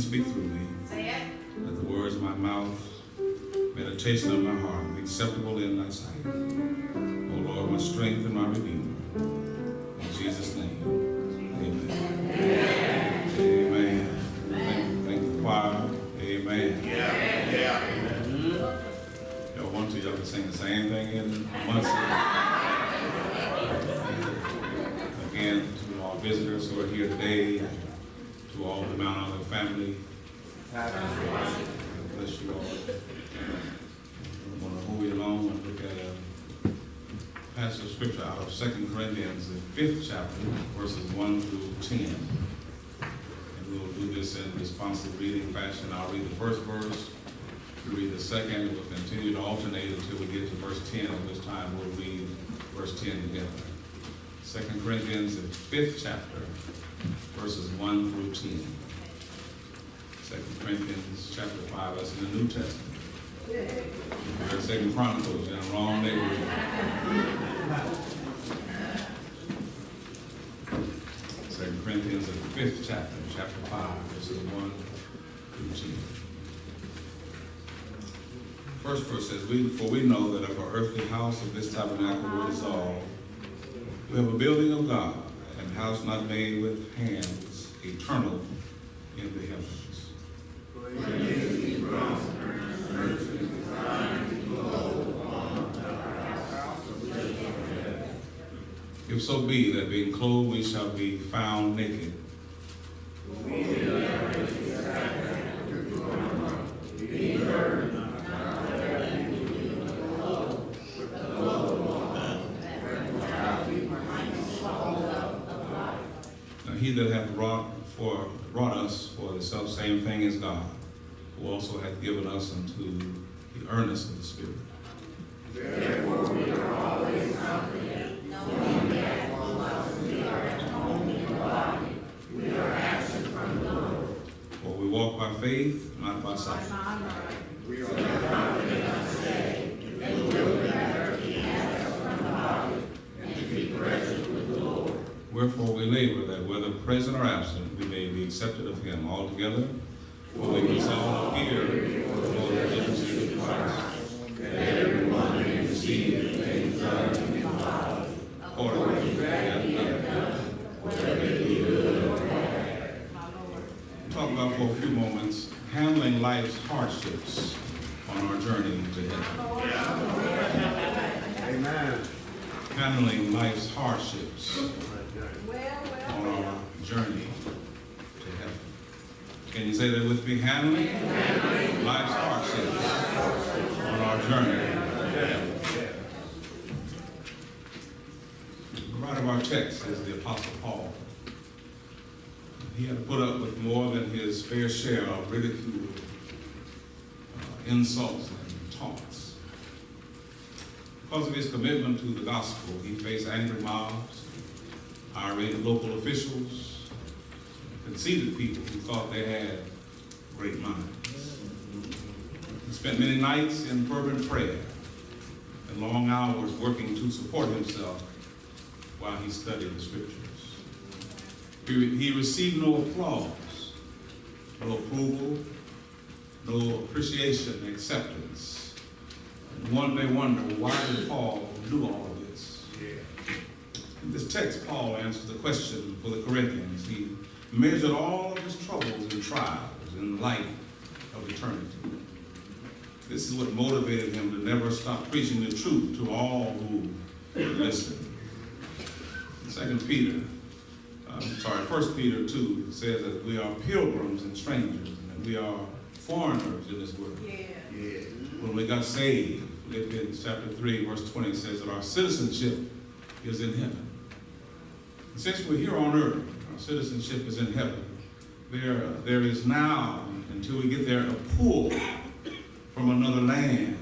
Speak through me. Let the words of my mouth, meditation of my heart, be acceptable in thy sight. O Lord, my strength and my redeemer. In Jesus' name, amen. Amen. Thank the choir. Amen. Y'all want to, y'all can sing the same thing in once. Again, to all visitors who are here today, to all the Mount Olive family, God bless you all. I want to move it along and look at a passage of scripture out of 2 Corinthians, the 5th chapter, verses 1 through 10. And we'll do this in responsive reading fashion. I'll read the first verse, you read the second, and we'll continue to alternate until we get to verse 10, at which time we'll read verse 10 together. 2 Corinthians, the 5th chapter, verses 1 through 10. 2 Corinthians chapter 5, that's in the New Testament. We're 2 Chronicles, you're in the wrong neighborhood. 2 Corinthians, the 5th chapter, chapter 5, verses 1 through 10. first verse says, for we know that if our earthly house of this tabernacle were dissolved, we have a building of God, and a house not made with hands, eternal in the heavens. If so be that being clothed we shall be found naked. Now he that hath wrought us for the selfsame thing is God, who also hath given us unto the earnest of the Spirit. Therefore we are always confident, knowing that while we are at home in the body, we are absent from the Lord. For we walk by faith, not by sight. We are confident of saved, and will never be absent from the body, and to be present with the Lord. Wherefore we labor that whether present or absent, we may be accepted of him altogether. For we resolve here before the Lord Jesus Christ, that everyone may receive the things done in the body, according to that he hath done, whether it be good or bad. Talk about for a few moments handling life's hardships on our journey to heaven. Amen. Handling life's hardships on our journey to heaven. Can you say that with me? Handling life's hardships on our journey to heaven. The writer of our text is the Apostle Paul. He had to put up with more than his fair share of ridicule, insults, and taunts. Because of his commitment to the gospel, he faced angry mobs, irate local officials, conceited people who thought they had great minds. He spent many nights in fervent prayer and long hours working to support himself while he studied the scriptures. He received no applause, no approval, no appreciation, acceptance. And one may wonder, why did Paul do all of this? In this text, Paul answers the question for the Corinthians. He measured all of his troubles and trials in the light of eternity. This is what motivated him to never stop preaching the truth to all who would listen. 1 Peter 2 says that we are pilgrims and strangers, and we are foreigners in this world. When we got saved, Philippians chapter 3, verse 20 says that our citizenship is in heaven. And since we're here on earth, our citizenship is in heaven. There is now, until we get there, a pull from another land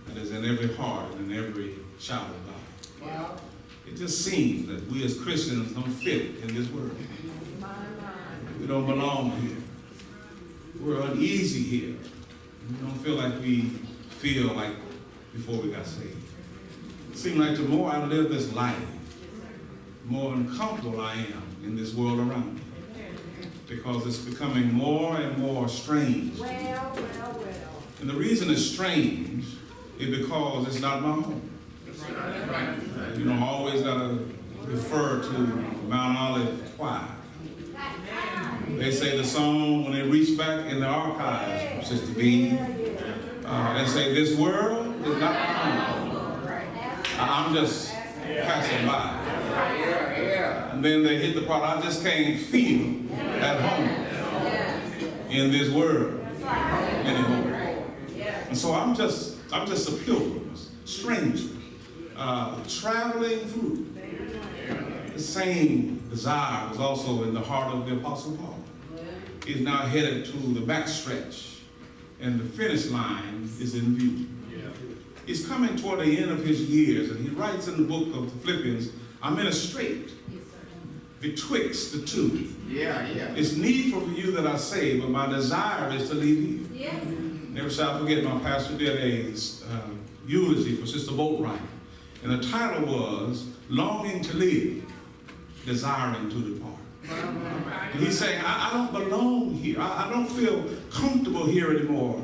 that is in every heart and in every child of God. Wow. It just seems that we as Christians don't fit in this world. We don't belong here. We're uneasy here. We don't feel like we feel like before we got saved. It seems like the more I live this life, the more uncomfortable I am in this world around me. Because it's becoming more and more strange. Well. And the reason it's strange is because it's not my home. You know, I always got to refer to Mount Olive Choir. They say the song, when they reach back in the archives from Sister B, they say, this world is not my home. I'm just passing by. And then they hit the part, I just can't feel at home in this world anymore. And so I'm just a pilgrim, a stranger, traveling through. The same desire was also in the heart of the Apostle Paul. He's now headed to the backstretch, and the finish line is in view. He's coming toward the end of his years, and he writes in the book of Philippians, I'm in a strait betwixt the two. It's needful for you that I say, but my desire is to leave you. Never shall I forget, my pastor did a eulogy for Sister Boatwright, and the title was Longing to Live, Desiring to Depart. And he's saying, I don't belong here. I don't feel comfortable here anymore.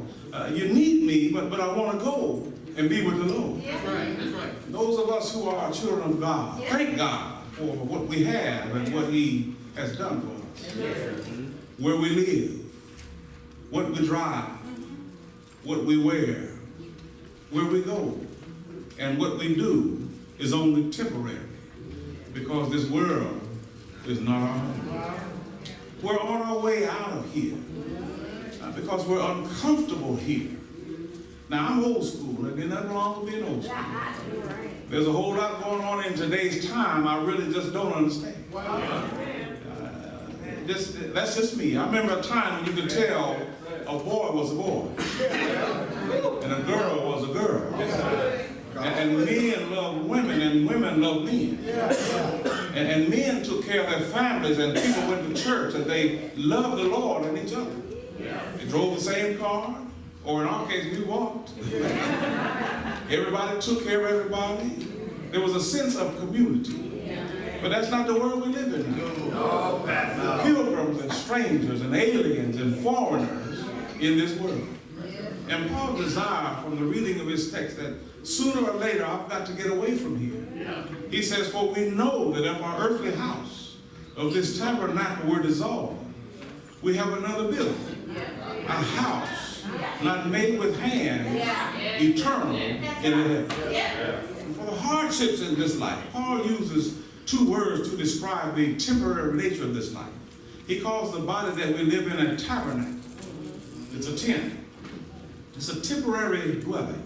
you need me, but I want to go and be with the Lord. That's right. That's right. Those of us who are children of God, thank God for what we have and what He has done for us. Where we live, what we drive, what we wear, where we go, and what we do is only temporary, because this world is not our home. We're on our way out of here because we're uncomfortable here. Now, I'm old school, and there's nothing wrong with being old school. There's a whole lot going on in today's time I really just don't understand. That's just me. I remember a time when you could tell a boy was a boy and a girl was a girl. And men loved women and women loved men. And men took care of their families, and people went to church and they loved the Lord and each other. They drove the same car, or in our case, we walked. Everybody took care of everybody. There was a sense of community. But that's not the world we live in now. Pilgrims and strangers and aliens and foreigners in this world. And Paul desired from the reading of his text that sooner or later I've got to get away from here. He says, for we know that if our earthly house of this tabernacle were dissolved, we have another building, a house not made with hands, eternal in the heavens. For the hardships in this life, Paul uses two words to describe the temporary nature of this life. He calls the body that we live in a tabernacle. It's a tent. It's a temporary dwelling.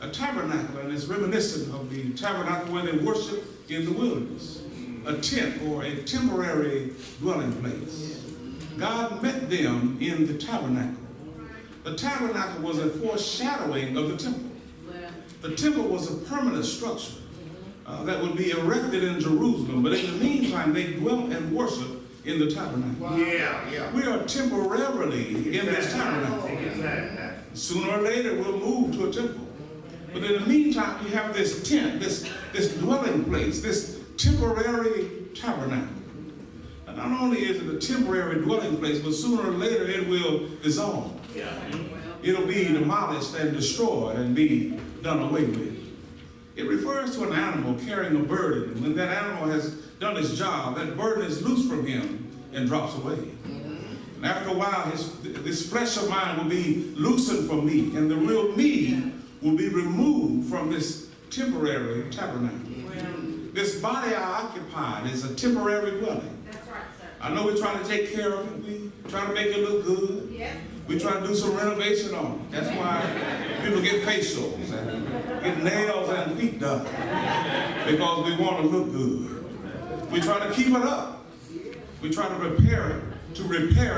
A tabernacle, and it's reminiscent of the tabernacle where they worship in the wilderness. A tent, or a temporary dwelling place. God met them in the tabernacle. The tabernacle was a foreshadowing of the temple. The temple was a permanent structure that would be erected in Jerusalem, but in the meantime, they dwelt and worshiped in the tabernacle. We are temporarily in this tabernacle. Sooner or later, we'll move to a temple. But in the meantime, we have this tent, this dwelling place, this temporary tabernacle. And not only is it a temporary dwelling place, but sooner or later it will dissolve. It'll be demolished and destroyed and be done away with. It refers to an animal carrying a burden. And when that animal has done its job, that burden is loosed from him and drops away. And after a while, this flesh of mine will be loosened from me, and the real me will be removed from this temporary tabernacle. This body I occupied is a temporary dwelling. That's right, sir. I know we try to take care of it. We try to make it look good. Yeah. We try to do some renovation on it. That's why people get facials and get nails and feet done, because we want to look good. We try to keep it up. We try to repair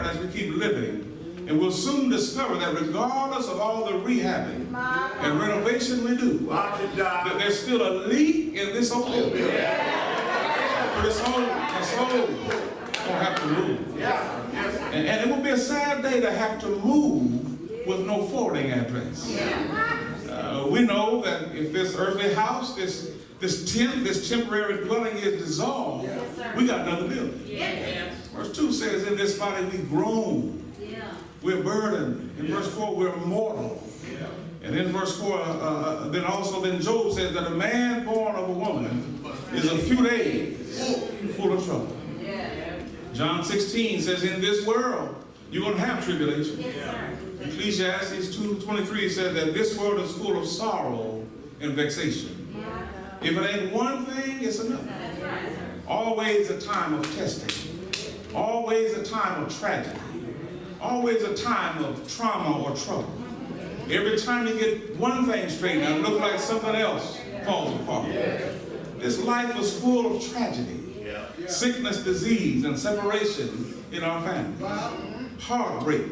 it as we keep living. And we'll soon discover that regardless of all the rehabbing and renovation we do, that there's still a leak in this old building. This soul will have to move. And it will be a sad day to have to move with no forwarding address. We know that if this earthly house, this tent, this temporary dwelling is dissolved, we got another building. Verse 2 says, in this body we groan. We're burdened. In verse 4, we're mortal. And in verse 4, then Job says that a man born of a woman is a few days full of trouble. John 16 says, in this world, you're going to have tribulation. Ecclesiastes 2:23 says that this world is full of sorrow and vexation. If it ain't one thing, it's another. Always a time of testing. Always a time of tragedy. Always a time of trauma or trouble. Every time you get one thing straightened out, it looks like something else falls apart. This life was full of tragedy. Sickness, disease, and separation in our families. Heartbreak,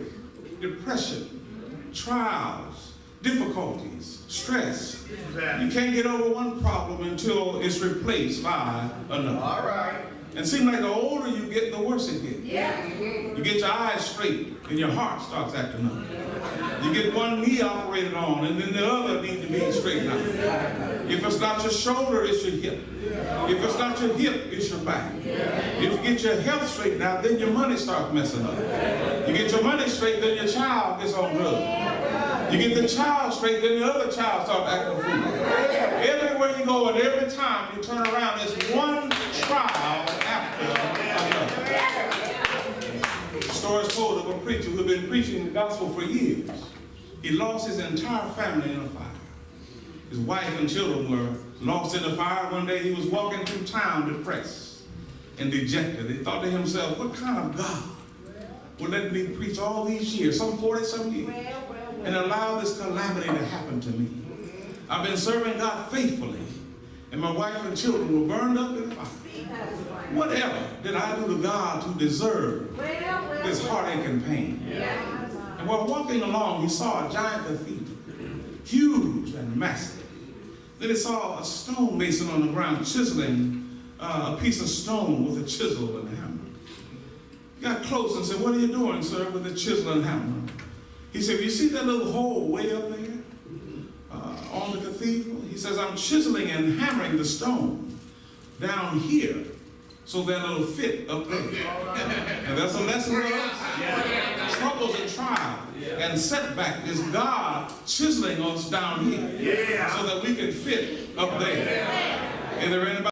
depression, trials, difficulties, stress. You can't get over one problem until it's replaced by another. All right. And it seems like the older you get, the worse it gets. You get your eyes straight, and your heart starts acting up. You get one knee operated on, and then the other needs to be straightened out. If it's not your shoulder, it's your hip. If it's not your hip, it's your back. If you get your health straightened out, then your money starts messing up. You get your money straight, then your child gets on drugs. You get the child straight, then the other child starts acting a fool. Everywhere you go and every time you turn around, there's one trial after another. The story is told of a preacher who had been preaching the gospel for years. He lost his entire family in a fire. His wife and children were lost in the fire. One day he was walking through town depressed and dejected. He thought to himself, what kind of God would let me preach all these years, some 40-some years, and allow this calamity to happen to me? I've been serving God faithfully, and my wife and children were burned up in the fire. Whatever did I do to God to deserve this heartache and pain? And while walking along, he saw a giant cathedral, huge and massive. Then he saw a stonemason on the ground chiseling a piece of stone with a chisel and a hammer. He got close and said, what are you doing, sir, with the chisel and hammer? He said, you see that little hole way up there on the cathedral? He says, I'm chiseling and hammering the stone down here so that it'll fit up there. And that's a lesson for us. Struggles and trials and setback is God chiseling us down here so that we can fit up there. Is there anybody?